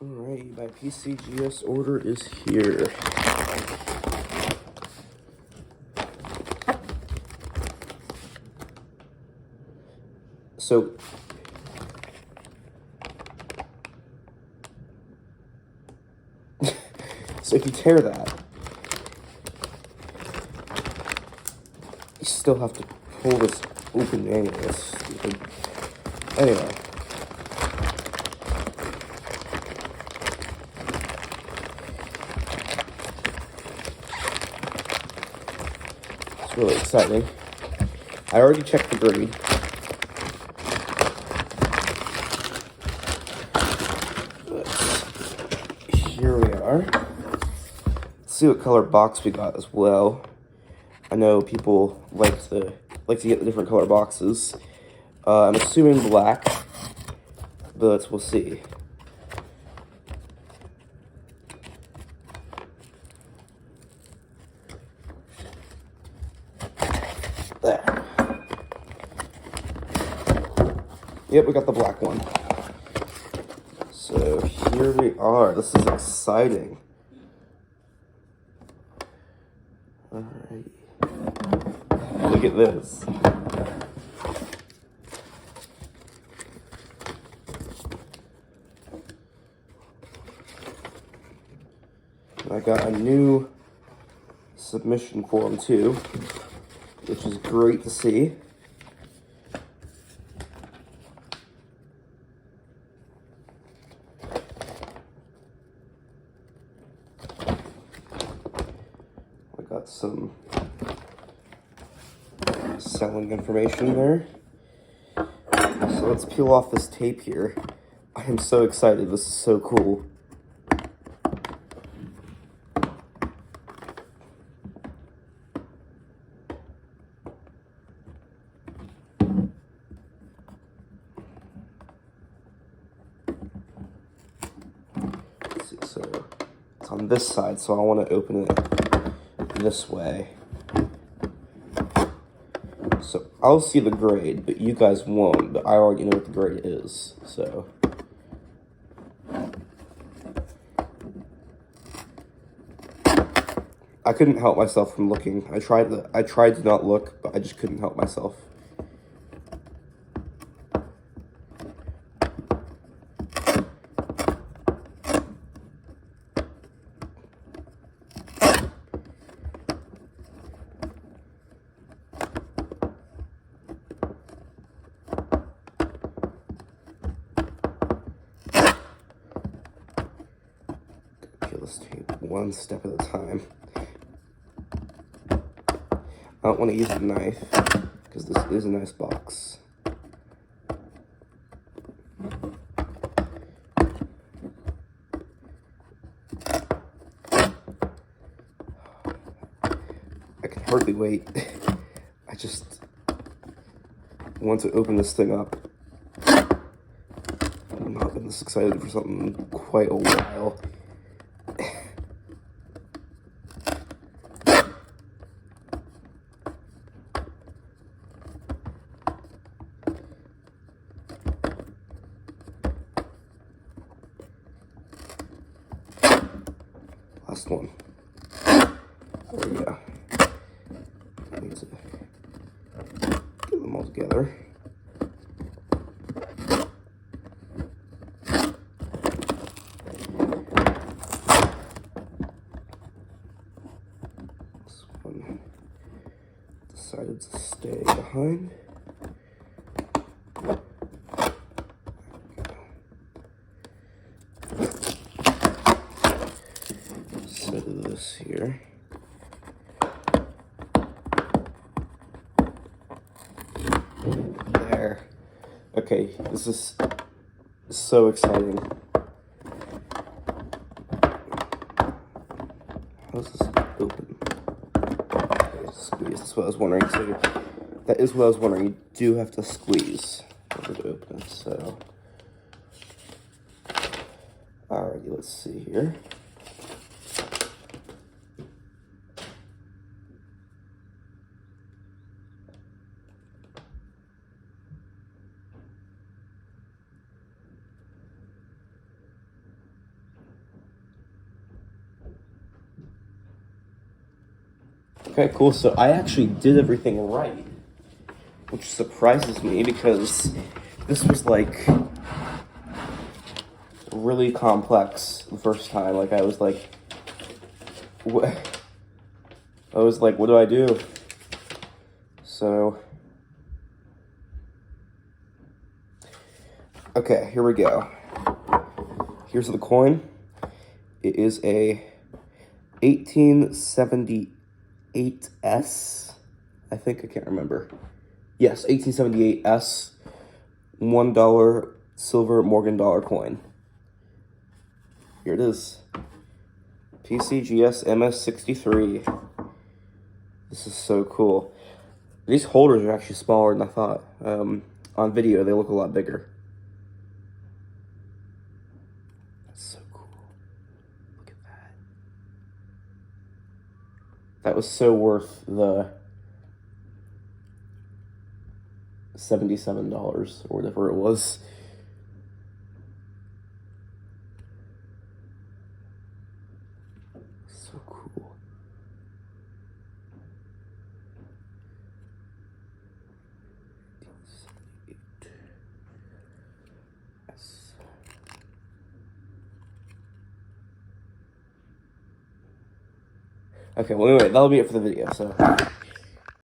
Alright, my PCGS order is here. So if you tear that, you still have to pull this open manually. That's stupid. Anyway. It's really exciting. I already checked the grade. Here we are. Let's see what color box we got as well. I know people like to get the different color boxes. I'm assuming black, but we'll see. There. Yep, we got the black one. So here we are. This is exciting. Alright. Look at this. I got a new submission form too, which is great to see. I got some selling information there. So let's peel off this tape here. I am so excited. This is so cool. Let's see, so it's on this side, so I want to open it this way. So I'll see the grade, but you guys won't, but I already know what the grade is, so. I couldn't help myself from looking. I tried to not look, but I just couldn't help myself. Peel this tape one step at a time. I don't want to use a knife, because this is a nice box. I can hardly wait. I just want to open this thing up. I've not been this excited for something in quite a while. Last one. There we go. I need to get them all together. This one decided to stay behind. Set this here. There. Okay, this is so exciting. How does this open? Squeeze. That's what I was wondering too. That is what I was wondering. You do have to squeeze in order to open it. So, alrighty, let's see here. Okay, cool. So I actually did everything right, which surprises me because this was like really complex the first time. Like I was like, what? I was like, what do I do? So, okay, here we go. Here's the coin. It is a 1878S. I think, I can't remember. Yes, 1878S. $1 silver Morgan dollar coin. Here it is. PCGS MS63. This is so cool. These holders are actually smaller than I thought. On video, they look a lot bigger. That's so cool. Look at that. That was so worth the $77 or whatever it was. So cool. Yes. Okay, well anyway, that'll be it for the video, so